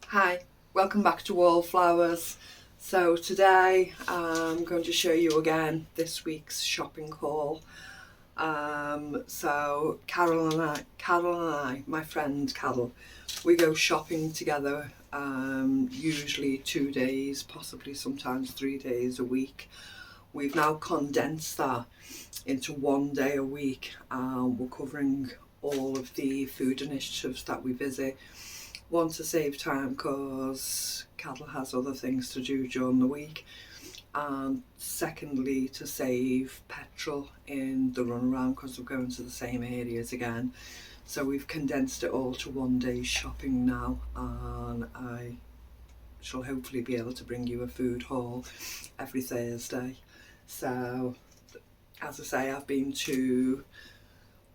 Hi, welcome back to Wallflowers. So today I'm going to show you again this week's shopping haul. So Carol and I, my friend Carol, we go shopping together usually 2 days, possibly sometimes 3 days a week. We've now condensed that into one day a week. We're covering all of the food initiatives that we visit. One, to save time because Cadel has other things to do during the week, and secondly to save petrol in the runaround because we're going to the same areas again. So we've condensed it all to one day's shopping now, and I shall hopefully be able to bring you a food haul every Thursday. So as I say,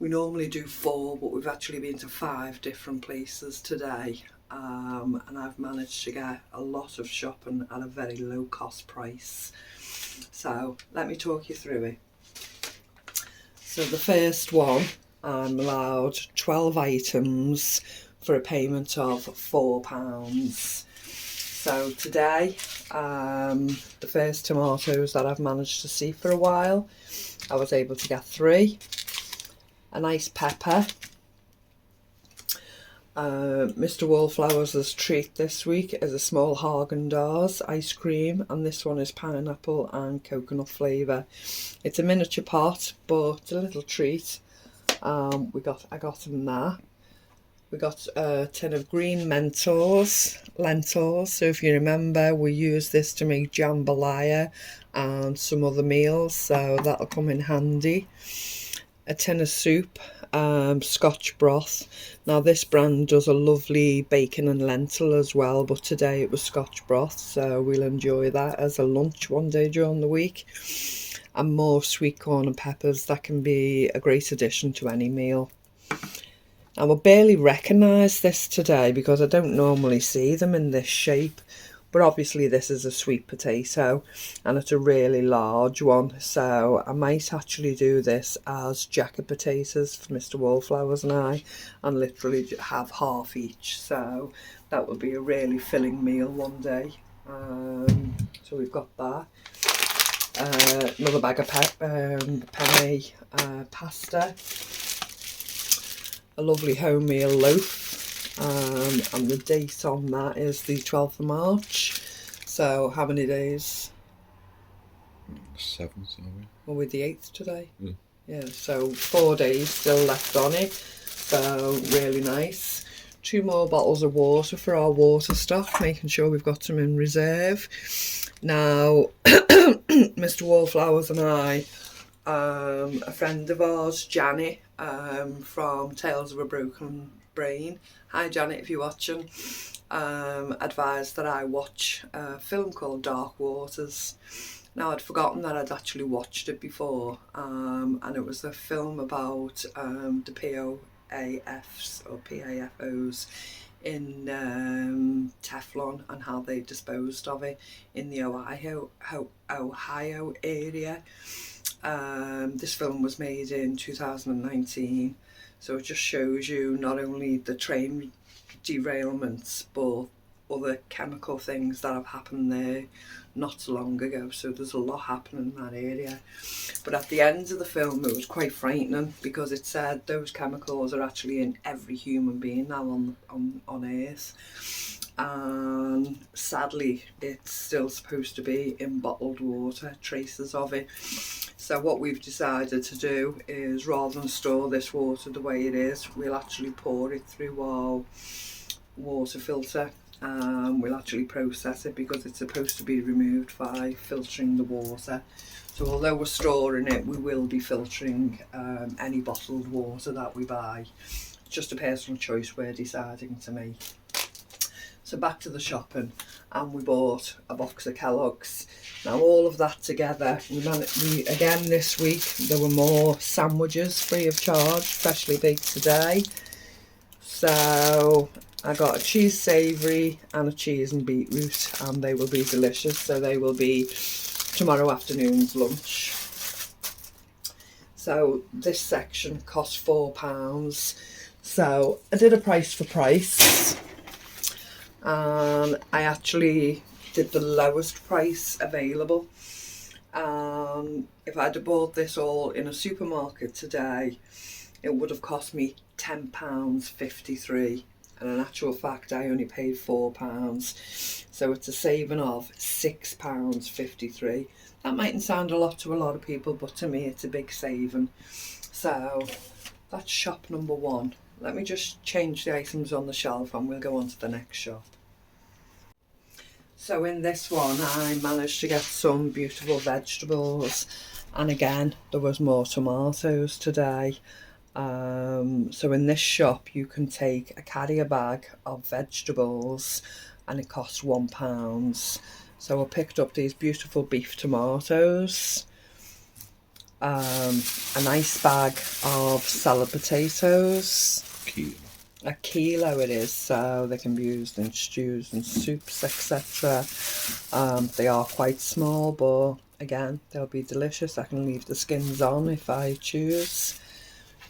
we normally do 4, but we've actually been to 5 different places today. And I've managed to get a lot of shopping at a very low cost price. So let me talk you through it. So the first one, I'm allowed 12 items for a payment of £4. So today, the first tomatoes that I've managed to see for a while, I was able to get 3. A nice pepper. Mr. Wallflowers' treat this week is a small Haagen-Dazs ice cream, and this one is pineapple and coconut flavour. It's a miniature pot, but it's a little treat. I got them that. We got a tin of green lentils. So if you remember, we used this to make jambalaya and some other meals, so that'll come in handy. A tin of soup, Scotch broth. Now this brand does a lovely bacon and lentil as well, but today it was Scotch broth, so we'll enjoy that as a lunch one day during the week. And more sweet corn and peppers, that can be a great addition to any meal. Now I barely recognise this today because I don't normally see them in this shape, but obviously this is a sweet potato and it's a really large one, so I might actually do this as jacket potatoes for Mr. Wallflowers and I, and literally have half each, so that would be a really filling meal one day. So we've got that. Another bag of penne pasta, a lovely wholemeal loaf. And the date on that is the 12th of March. So how many days? 7th, are we? Well, we're the 8th today. Yeah. So 4 days still left on it. So really nice. 2 more bottles of water for our water stock, making sure we've got some in reserve. Now, Mr. Wallflowers and I, a friend of ours, Janet, from Tales of a Broken Brain. Hi Janet, if you're watching. Advised that I watch a film called Dark Waters. Now I'd forgotten that I'd actually watched it before, and it was a film about the POAFs or PAFOs in Teflon and how they disposed of it in the Ohio area. This film was made in 2019, so it just shows you not only the train derailments but other chemical things that have happened there not so long ago, so there's a lot happening in that area. But at the end of the film it was quite frightening because it said those chemicals are actually in every human being now on Earth, and sadly it's still supposed to be in bottled water, traces of it. So what we've decided to do is, rather than store this water the way it is, we'll actually pour it through our water filter. We'll actually process it because it's supposed to be removed by filtering the water. So although we're storing it, we will be filtering any bottled water that we buy. It's just a personal choice we're deciding to make. So back to the shopping, and we bought a box of Kellogg's. Now all of that together, we again this week there were more sandwiches free of charge, freshly baked today. So I got a cheese savoury and a cheese and beetroot, and they will be delicious. So they will be tomorrow afternoon's lunch. So this section cost £4. So I did a price for price. I actually did the lowest price available. If I'd have bought this all in a supermarket today, it would have cost me £10.53, and in actual fact I only paid £4, so it's a saving of £6.53. That mightn't sound a lot to a lot of people, but to me it's a big saving. So that's shop number one. Let me just change the items on the shelf and we'll go on to the next shop. So in this one I managed to get some beautiful vegetables, and again there was more tomatoes today. So in this shop you can take a carrier bag of vegetables and it costs £1. So I picked up these beautiful beef tomatoes, a nice bag of salad potatoes. A kilo it is, so they can be used in stews and soups, etc. They are quite small, but again they'll be delicious. I can leave the skins on if I choose.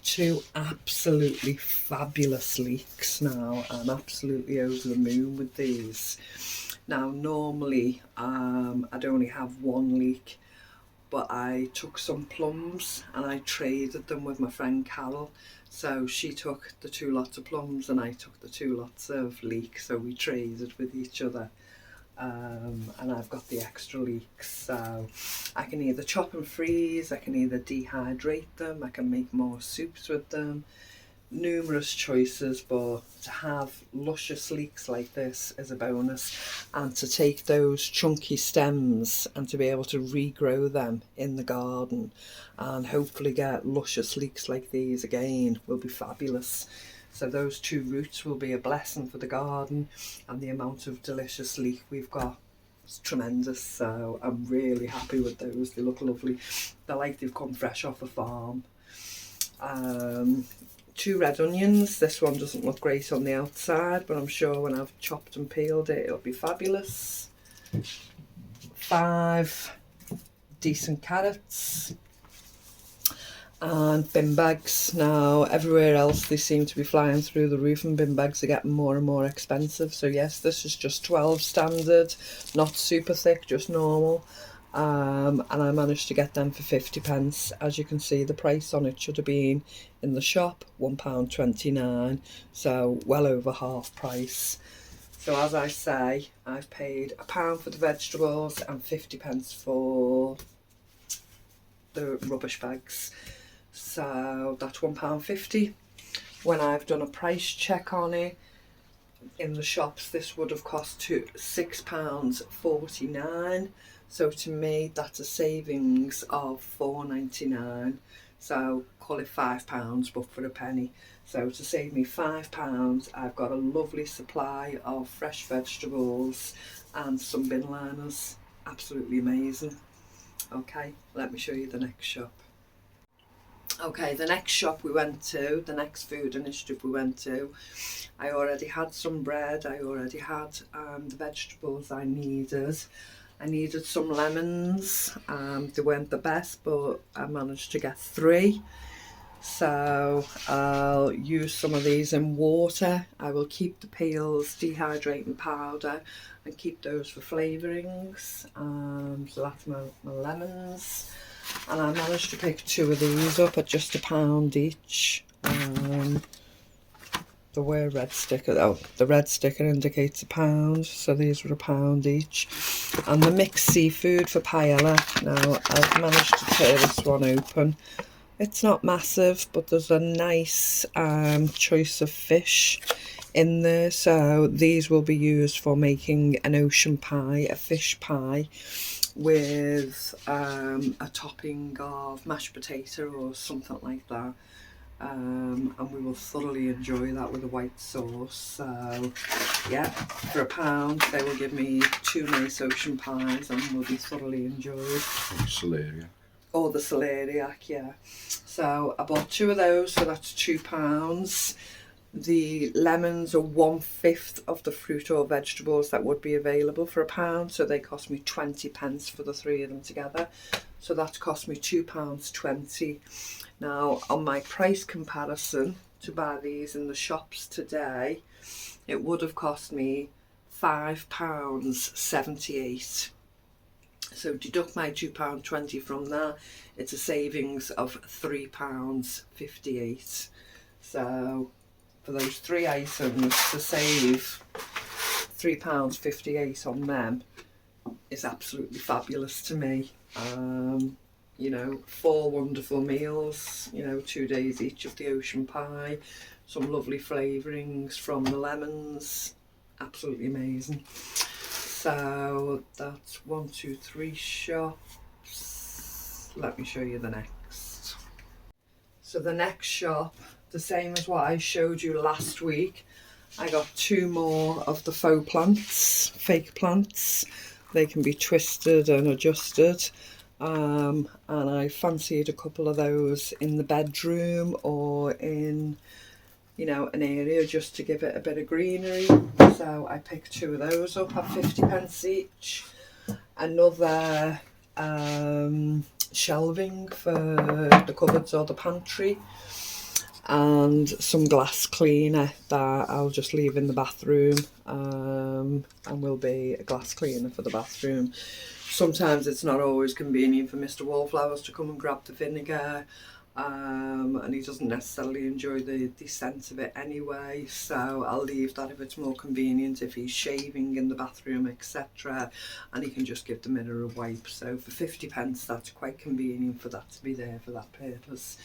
Two absolutely fabulous leeks now. I'm absolutely over the moon with these. Now normally I'd only have one leek, but I took some plums and I traded them with my friend Carol. So she took the 2 lots of plums and I took the 2 lots of leeks, so we traded with each other. And I've got the extra leeks, so I can either chop and freeze, I can either dehydrate them, I can make more soups with them. Numerous choices, but to have luscious leeks like this is a bonus, and to take those chunky stems and to be able to regrow them in the garden and hopefully get luscious leeks like these again will be fabulous. So those 2 roots will be a blessing for the garden, and the amount of delicious leek we've got is tremendous, so I'm really happy with those. They look lovely. They're like they've come fresh off a farm. 2 red onions. This one doesn't look great on the outside, but I'm sure when I've chopped and peeled it, it'll be fabulous. 5 decent carrots. And bin bags. Now everywhere else they seem to be flying through the roof, and bin bags are getting more and more expensive. So yes, this is just 12 standard, not super thick, just normal. And I managed to get them for 50p. As you can see, the price on it should have been in the shop £1.29, so well over half price. So as I say, I've paid £1 for the vegetables and 50p for the rubbish bags, so that's £1.50. When I've done a price check on it in the shops, this would have cost £6.49. So to me, that's a savings of £4.99. So call it £5, but for a penny. So to save me £5, I've got a lovely supply of fresh vegetables and some bin liners. Absolutely amazing. Okay, let me show you the next shop. Okay, the next shop we went to, the next food initiative we went to, I already had some bread, I already had the vegetables I needed. I needed some lemons. They weren't the best, but I managed to get 3. So I'll use some of these in water. I will keep the peels, dehydrate in powder, and keep those for flavourings. So that's my lemons. And I managed to pick 2 of these up at just £1 each. There were red sticker. Oh, the red sticker indicates £1, so these were £1 each. And the mixed seafood for paella. Now I've managed to tear this one open. It's not massive, but there's a nice choice of fish in there. So these will be used for making an ocean pie, a fish pie, with a topping of mashed potato or something like that. And we will thoroughly enjoy that with a white sauce. So yeah, for £1 they will give me 2 nice ocean pies and will be thoroughly enjoyed. Celeriac. Or the celeriac, yeah. So I bought 2 of those, so that's £2. The lemons are 1/5 of the fruit or vegetables that would be available for £1, so they cost me 20p for the 3 of them together. So that cost me £2.20. Now on my price comparison to buy these in the shops today, it would have cost me £5.78. So deduct my £2.20 from that, it's a savings of £3.58. So for those 3 items, to save £3.58 on them is absolutely fabulous to me. You know, 4 wonderful meals, you know, 2 days each of the ocean pie, some lovely flavourings from the lemons, absolutely amazing. So that's 1, 2, 3 shops. Let me show you the next. So the next shop, the same as what I showed you last week. I got 2 more of the faux plants, fake plants. They can be twisted and adjusted. And I fancied a couple of those in the bedroom or in, you know, an area just to give it a bit of greenery. So I picked 2 of those up at 50p each. Another shelving for the cupboards or the pantry, and some glass cleaner that I'll just leave in the bathroom, and will be a glass cleaner for the bathroom. Sometimes it's not always convenient for Mr. Wallflowers to come and grab the vinegar, and he doesn't necessarily enjoy the scent of it anyway, so I'll leave that if it's more convenient, if he's shaving in the bathroom, etc., and he can just give the mirror a wipe. So for 50p, that's quite convenient for that to be there for that purpose.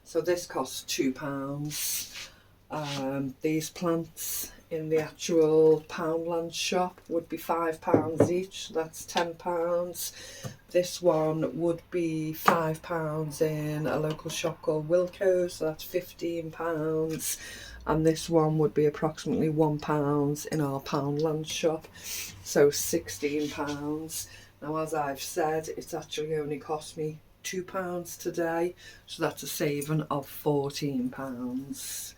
So this costs £2. These plants in the actual Poundland shop would be £5 each, so that's £10. This one would be £5 in a local shop called Wilko, so that's £15. And this one would be approximately £1 in our Poundland shop, so £16. Now, as I've said, it's actually only cost me £2 today, so that's a saving of £14.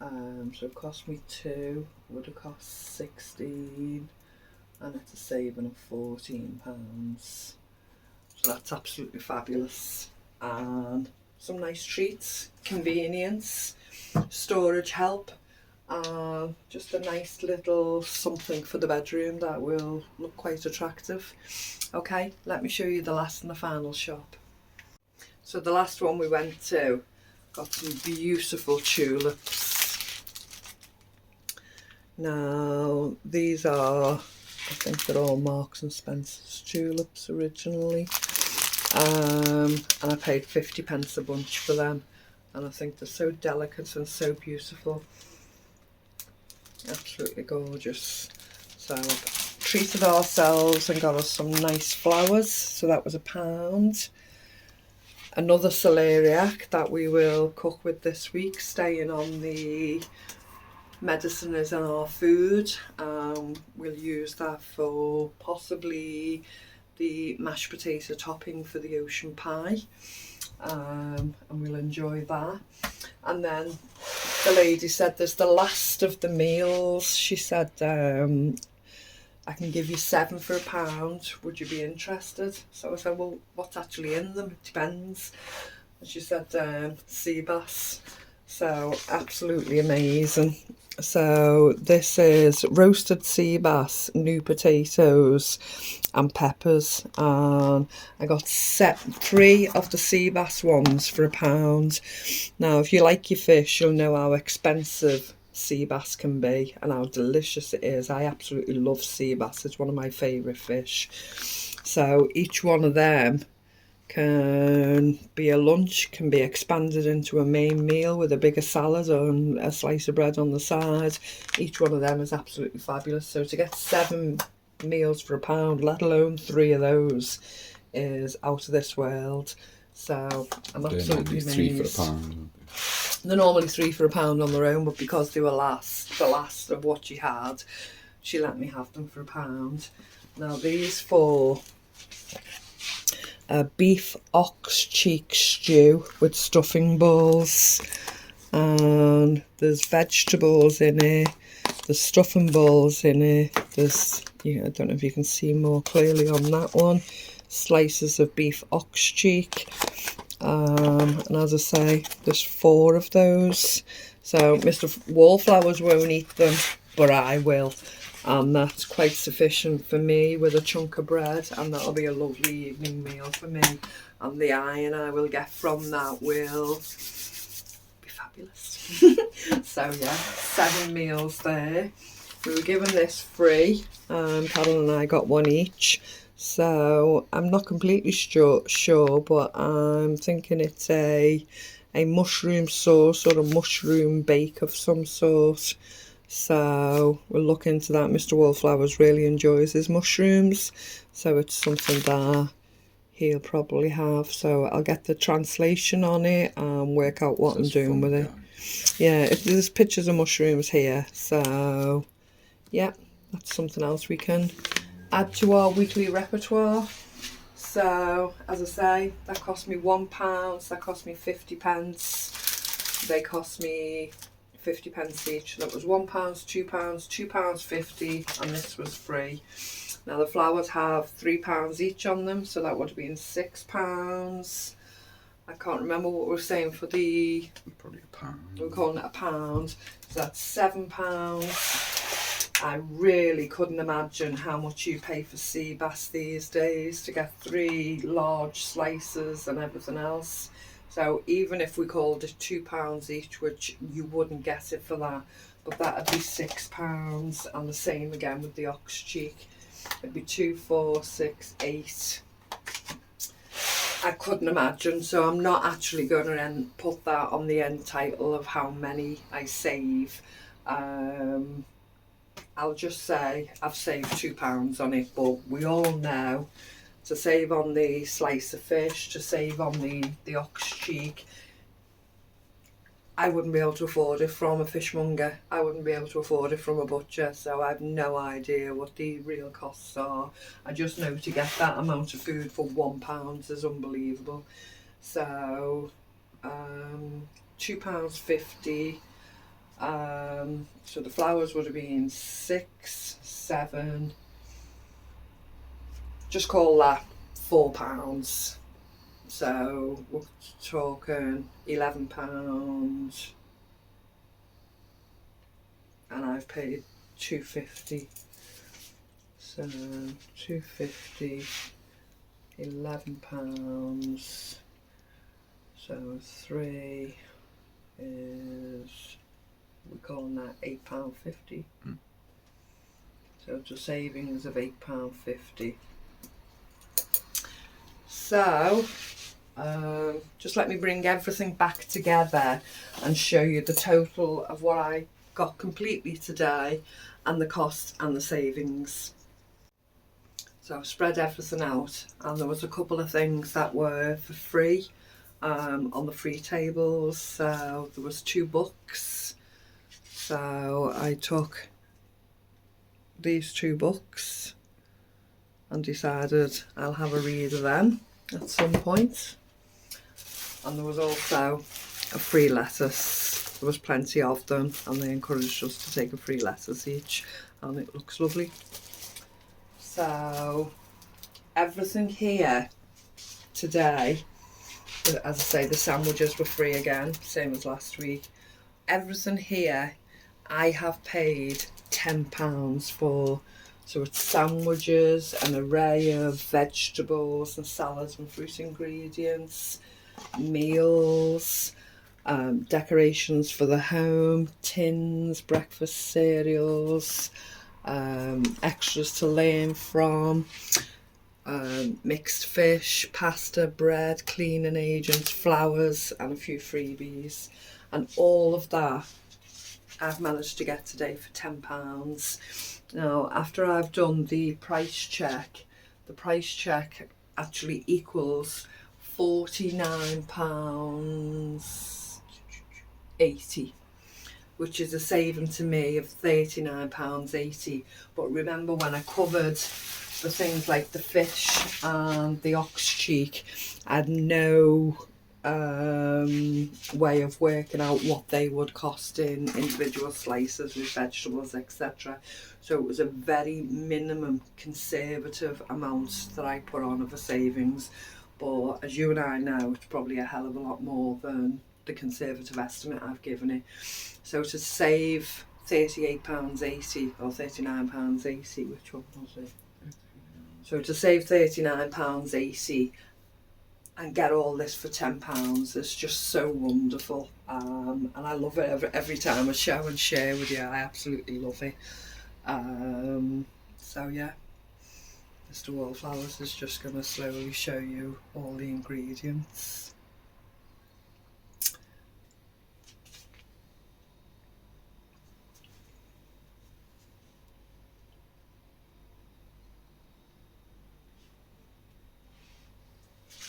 So it cost me 2, would have cost 16, and it's a saving of £14. So that's absolutely fabulous. And some nice treats, convenience, storage help, just a nice little something for the bedroom that will look quite attractive. Okay, let me show you the last and the final shop. So the last one we went to got some beautiful tulips. Now these are, I think they're all Marks and Spencer's tulips originally, and I paid 50p a bunch for them, and I think they're so delicate and so beautiful, absolutely gorgeous. So treated ourselves and got us some nice flowers, so that was £1. Another celeriac that we will cook with this week, staying on the medicine is in our food. We'll use that for possibly the mashed potato topping for the ocean pie, and we'll enjoy that. And then the lady said there's the last of the meals. She said I can give you 7 for £1, would you be interested? So I said, well, what's actually in them? It depends. And she said sea bass. So absolutely amazing. So this is roasted sea bass, new potatoes and peppers, and I got 3 of the sea bass ones for £1. Now if you like your fish, you'll know how expensive sea bass can be and how delicious it is. I absolutely love sea bass, it's one of my favourite fish. So each one of them can be a lunch, can be expanded into a main meal with a bigger salad and a slice of bread on the side. Each one of them is absolutely fabulous. So to get 7 meals for £1, let alone 3 of those, is out of this world. So I'm absolutely amazed. 3 for £1. They're normally 3 for £1 on their own, but because they were the last of what she had, she let me have them for £1. Now these 4 beef ox cheek stew with stuffing balls, and there's vegetables in it, there's stuffing balls in it, there's, I don't know if you can see more clearly on that one, slices of beef ox cheek, and as I say, there's 4 of those. So Mr. Wallflowers won't eat them, but I will. and that's quite sufficient for me with a chunk of bread, and that'll be a lovely evening meal for me. And the iron I will get from that will be fabulous. So yeah, 7 meals there. We were given this free. Carol and I got one each. So I'm not completely sure, but I'm thinking it's a mushroom sauce or a mushroom bake of some sort. So we'll look into that. Mr. Wallflowers really enjoys his mushrooms, so it's something that he'll probably have. So I'll get the translation on it and work out what I'm doing with it. Yeah, there's pictures of mushrooms here, so yeah, that's something else we can add to our weekly repertoire. So as I say, that cost me £1, that cost me 50 pence. They cost me 50 pence each. That was £1, £2, £2.50, and this was free. Now the flowers have £3 each on them, so that would have been £6. I can't remember what we were saying for the... Probably a pound. We're calling it £1, so that's £7. I really couldn't imagine how much you pay for sea bass these days to get 3 large slices and everything else. So even if we called it £2 each, which you wouldn't get it for that, but that'd be £6, and the same again with the ox cheek. It'd be 2, 4, 6, 8. I couldn't imagine, so I'm not actually going to put that on the end title of how many I save. I'll just say I've saved £2 on it, but we all know to save on the slice of fish, to save on the ox cheek, I wouldn't be able to afford it from a fishmonger. I wouldn't be able to afford it from a butcher, so I have no idea what the real costs are. I just know to get that amount of food for £1 is unbelievable. So £2.50. So the flowers would have been 6, 7. Just call that £4. So we're talking £11, and I've paid £2.50. So £2.50, £11. So 3 is, we're calling that £8.50. So it's a savings of £8.50. So just let me bring everything back together and show you the total of what I got completely today, and the cost and the savings. So I've spread everything out, and there was a couple of things that were for free on the free tables. So there was 2 books. So I took these 2 books and decided I'll have a read of them at some point. And there was also a free lettuce. There was plenty of them, and they encouraged us to take a free lettuce each, and it looks lovely. So everything here today, as I say, the sandwiches were free again, same as last week. Everything here I have paid £10 for. So it's sandwiches, an array of vegetables and salads and fruit ingredients, meals, decorations for the home, tins, breakfast cereals, extras to learn from, mixed fish, pasta, bread, cleaning agents, flowers, and a few freebies. And all of that I've managed to get today for £10. Now, after I've done the price check actually equals £49.80, which is a saving to me of £39.80. But remember, when I covered the things like the fish and the ox cheek, I had no way of working out what they would cost in individual slices with vegetables, etc. So it was a very minimum conservative amount that I put on of a savings, but as you and I know, it's probably a hell of a lot more than the conservative estimate I've given it. So to save £38.80 or £39.80, which one was it? So to save £39.80 and get all this for £10 is just so wonderful, and I love it every time I show and share with you. I absolutely love it. So yeah, Mr. Wallflowers is just going to slowly show you all the ingredients.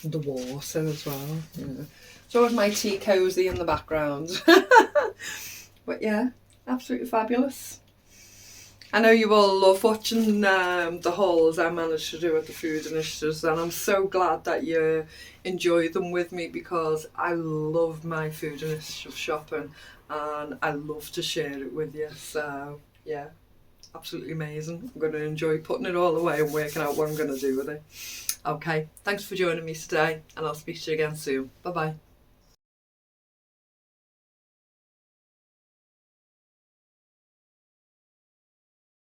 The water as well. Yeah. So with my tea cosy in the background. But yeah, absolutely fabulous. I know you all love watching the hauls I managed to do at the food initiatives, and I'm so glad that you enjoy them with me, because I love my food initiative shopping and I love to share it with you. So yeah, absolutely amazing. I'm going to enjoy putting it all away and working out what I'm going to do with it. Okay, thanks for joining me today, and I'll speak to you again soon. Bye bye.